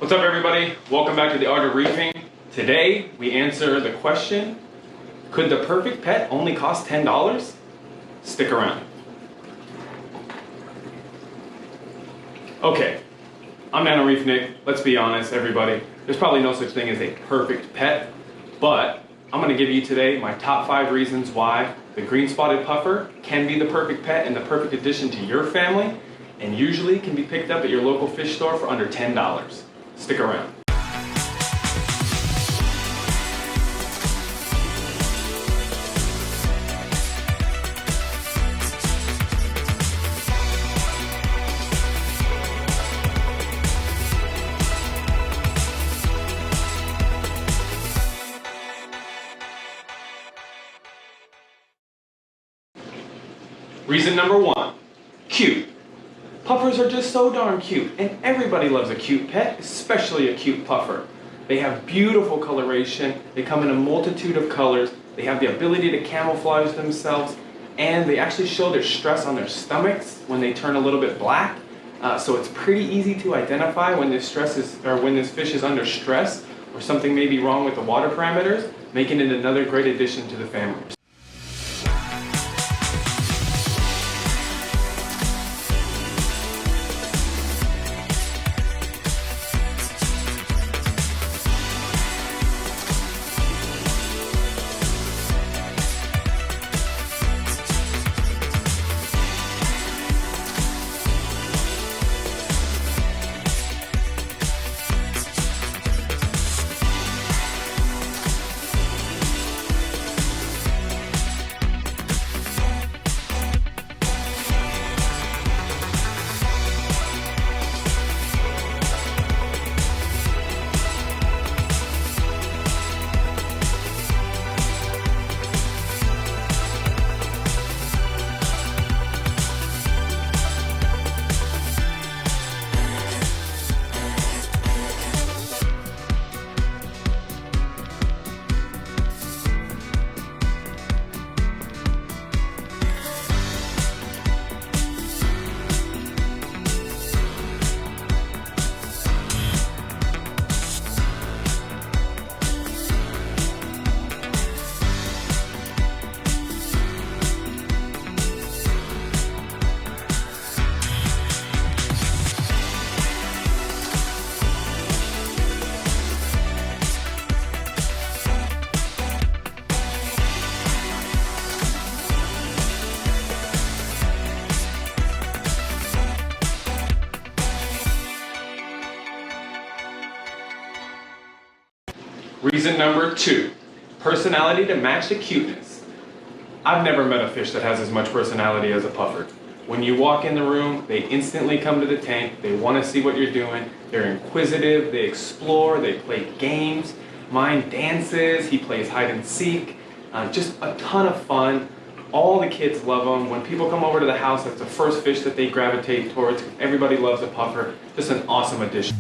What's up, everybody? Welcome back to the Art of Reefing. Today we answer the question, could the perfect pet only cost $10? Stick around. Okay, I'm Nano Reef Nick. Let's be honest, everybody. There's probably no such thing as a perfect pet, but I'm going to give you today my top 5 reasons why the green spotted puffer can be the perfect pet and the perfect addition to your family, and usually can be picked up at your local fish store for under $10. Stick around. Reason number 1, cute. Puffers are just so darn cute, and everybody loves a cute pet, especially a cute puffer. They have beautiful coloration, they come in a multitude of colors, they have the ability to camouflage themselves, and they actually show their stress on their stomachs when they turn a little bit black. So it's pretty easy to identify when this fish is under stress or something may be wrong with the water parameters, making it another great addition to the family. Reason number 2, personality to match the cuteness. I've never met a fish that has as much personality as a puffer. When you walk in the room, they instantly come to the tank, they want to see what you're doing, they're inquisitive, they explore, they play games. Mine dances, he plays hide and seek, just a ton of fun. All the kids love them. When people come over to the house, that's the first fish that they gravitate towards. Everybody loves a puffer, just an awesome addition.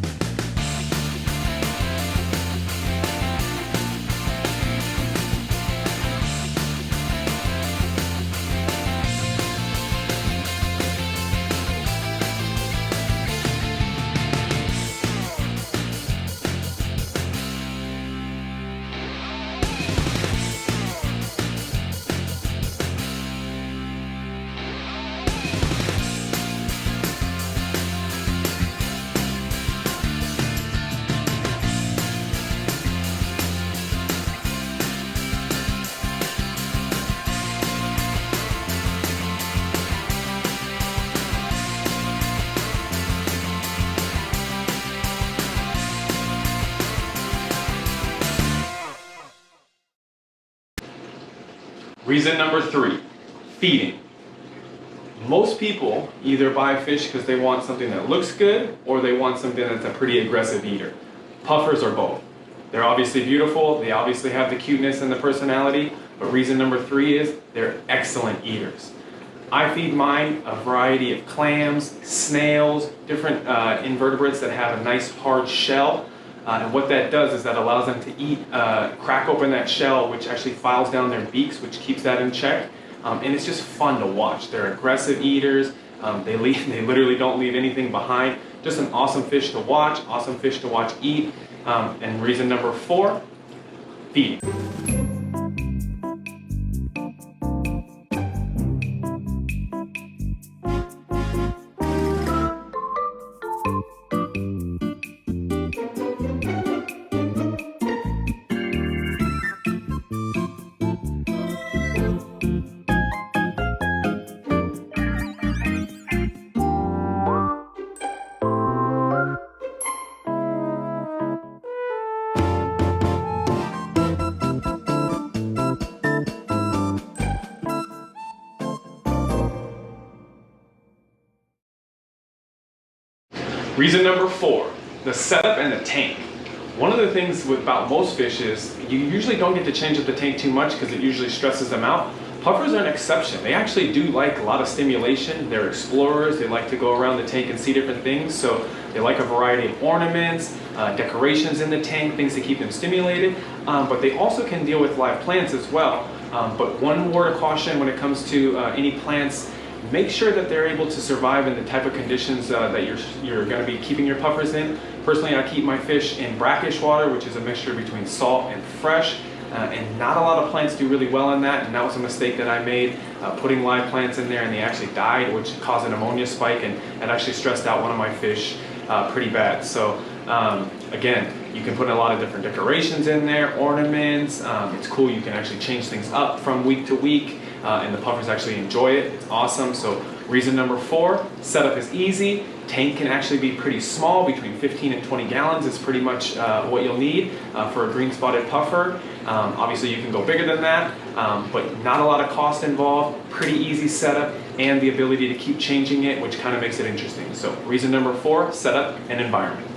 Reason number 3, feeding. Most people either buy fish because they want something that looks good or they want something that's a pretty aggressive eater. Puffers are both. They're obviously beautiful, they obviously have the cuteness and the personality, but reason number 3 is they're excellent eaters. I feed mine a variety of clams, snails, different invertebrates that have a nice hard shell. And what that does is that allows them to eat, crack open that shell, which actually files down their beaks, which keeps that in check. And it's just fun to watch. They're aggressive eaters. They literally don't leave anything behind. just an awesome fish to watch, awesome fish to watch eat. And reason number 4, feeding. Reason number 4, the setup and the tank. One of the things about most fish is you usually don't get to change up the tank too much because it usually stresses them out. Puffers are an exception. They actually do like a lot of stimulation. They're explorers. They like to go around the tank and see different things. So they like a variety of ornaments, decorations in the tank, things to keep them stimulated. But they also can deal with live plants as well. But one word of caution when it comes to any plants: make sure that they're able to survive in the type of conditions that you're going to be keeping your puffers in. Personally, I keep my fish in brackish water, which is a mixture between salt and fresh. And not a lot of plants do really well in that, and that was a mistake that I made, putting live plants in there, and they actually died, which caused an ammonia spike, and it actually stressed out one of my fish pretty bad. So again, you can put a lot of different decorations in there, ornaments. It's cool, you can actually change things up from week to week, and the puffers actually enjoy it. It's awesome. So reason number 4, setup is easy. Tank can actually be pretty small, between 15 and 20 gallons is pretty much what you'll need for a green spotted puffer. Obviously you can go bigger than that, but not a lot of cost involved, pretty easy setup, and the ability to keep changing it, which kind of makes it interesting. So reason number 4, setup and environment.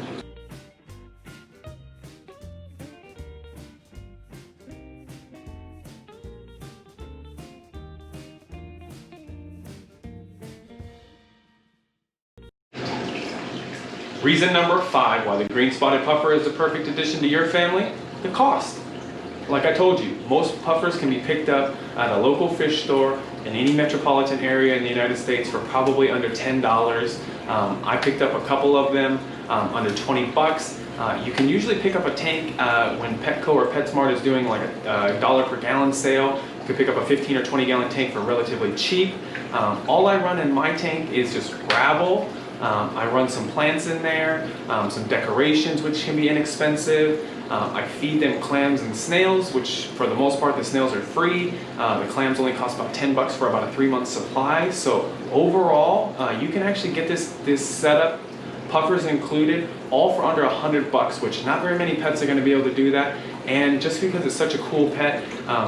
Reason number 5, why the green spotted puffer is the perfect addition to your family: the cost. Like I told you, most puffers can be picked up at a local fish store in any metropolitan area in the United States for probably under $10. I picked up a couple of them under 20 bucks. You can usually pick up a tank when Petco or PetSmart is doing like a $1 per gallon sale. You can pick up a 15 or 20 gallon tank for relatively cheap. All I run in my tank is just gravel. I run some plants in there, some decorations which can be inexpensive. I feed them clams and snails, which for the most part the snails are free. The clams only cost about 10 bucks for about a 3-month supply. So overall, you can actually get this setup, puffers included, all for under 100 bucks, which not very many pets are going to be able to do that. And just because it's such a cool pet,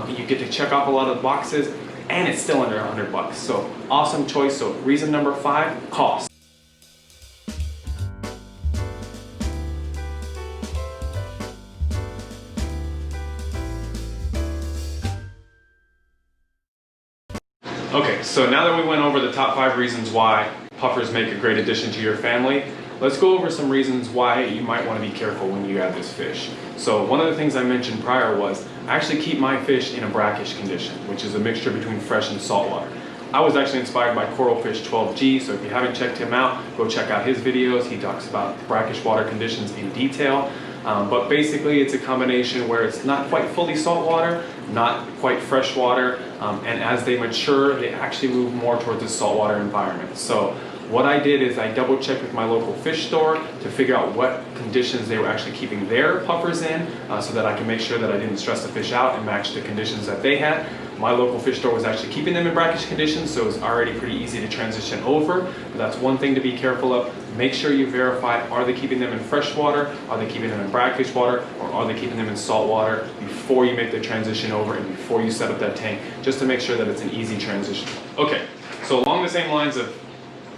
you get to check off a lot of the boxes, and it's still under 100 bucks. So awesome choice. So reason number 5, cost. Okay, so now that we went over the top 5 reasons why puffers make a great addition to your family, let's go over some reasons why you might want to be careful when you add this fish. So one of the things I mentioned prior was I actually keep my fish in a brackish condition, which is a mixture between fresh and salt water. I was actually inspired by Coralfish 12G, so if you haven't checked him out, go check out his videos. He talks about brackish water conditions in detail. But basically it's a combination where it's not quite fully salt water, not quite fresh water, and as they mature, they actually move more towards a saltwater environment. So what I did is I double checked with my local fish store to figure out what conditions they were actually keeping their puffers in, so that I can make sure that I didn't stress the fish out and match the conditions that they had. My local fish store was actually keeping them in brackish conditions, so it was already pretty easy to transition over. But that's one thing to be careful of. Make sure you verify, are they keeping them in fresh water, are they keeping them in brackish water, or are they keeping them in salt water before you make the transition over and before you set up that tank, just to make sure that it's an easy transition. Okay, so along the same lines of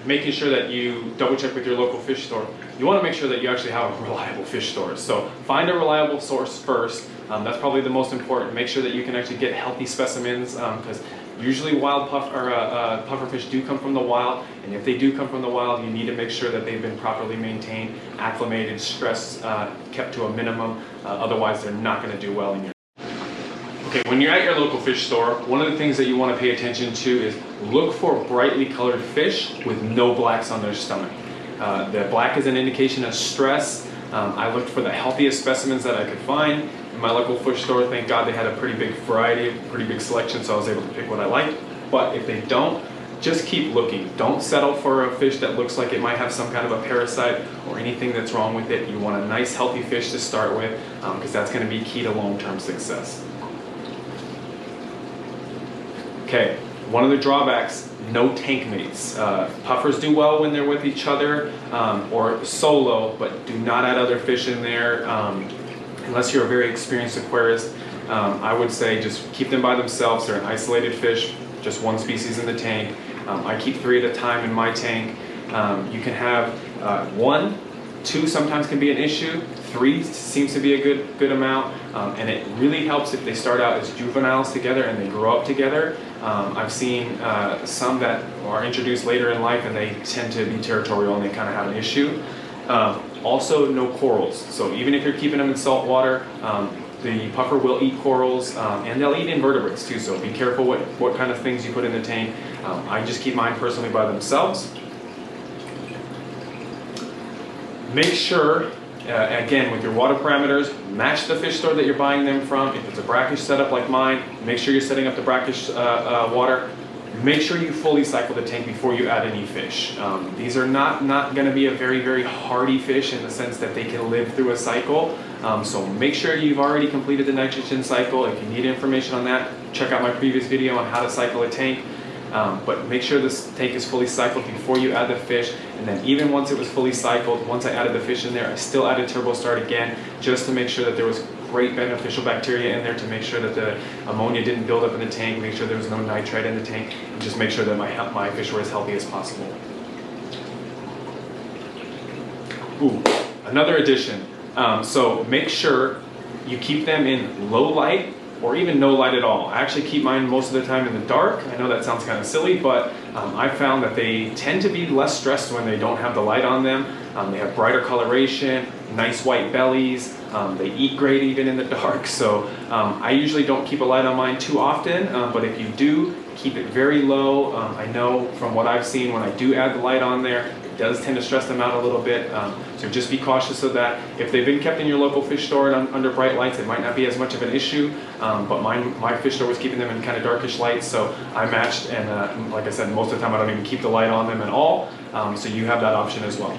making sure that you double check with your local fish store, you want to make sure that you actually have a reliable fish store. So find a reliable source first. That's probably the most important. Make sure that you can actually get healthy specimens, because usually wild pufferfish do come from the wild, and if they do come from the wild, you need to make sure that they've been properly maintained, acclimated, stress kept to a minimum. Otherwise, they're not going to do well in your. Okay, when you're at your local fish store, one of the things that you want to pay attention to is look for brightly colored fish with no blacks on their stomach. The black is an indication of stress. I looked for the healthiest specimens that I could find. In my local fish store, thank God they had a pretty big variety, pretty big selection, so I was able to pick what I liked. But if they don't, just keep looking. Don't settle for a fish that looks like it might have some kind of a parasite or anything that's wrong with it. You want a nice healthy fish to start with, because that's going to be key to long-term success. Okay, one of the drawbacks, no tank mates. Puffers do well when they're with each other or solo, but do not add other fish in there unless you're a very experienced aquarist. I would say just keep them by themselves. They're an isolated fish, just one species in the tank. I keep 3 at a time in my tank. You can have 1, 2 sometimes can be an issue. 3 seems to be a good amount, and it really helps if they start out as juveniles together and they grow up together. I've seen some that are introduced later in life and they tend to be territorial and they kind of have an issue. Also, no corals. So even if you're keeping them in salt water, the puffer will eat corals, and they'll eat invertebrates too, so be careful what kind of things you put in the tank. I just keep mine personally by themselves. Make sure, again, with your water parameters, match the fish store that you're buying them from. If it's a brackish setup like mine, make sure you're setting up the brackish water. Make sure you fully cycle the tank before you add any fish. These are not going to be a very hardy fish in the sense that they can live through a cycle. So make sure you've already completed the nitrogen cycle. If you need information on that, check out my previous video on how to cycle a tank. But make sure this tank is fully cycled before you add the fish. And then even once it was fully cycled, once I added the fish in there, I still added turbo start again, just to make sure that there was great beneficial bacteria in there, to make sure that the ammonia didn't build up in the tank, make sure there was no nitrite in the tank, and just make sure that my fish were as healthy as possible. Ooh, another addition. So make sure you keep them in low light or even no light at all. I actually keep mine most of the time in the dark. I know that sounds kind of silly, but I found that they tend to be less stressed when they don't have the light on them. They have brighter coloration, nice white bellies. They eat great even in the dark. So I usually don't keep a light on mine too often, but if you do, keep it very low. I know from what I've seen, when I do add the light on there, it does tend to stress them out a little bit. So just be cautious of that. If they've been kept in your local fish store and under bright lights, it might not be as much of an issue. But my fish store was keeping them in kind of darkish lights, so I matched, and like I said, most of the time I don't even keep the light on them at all. So you have that option as well.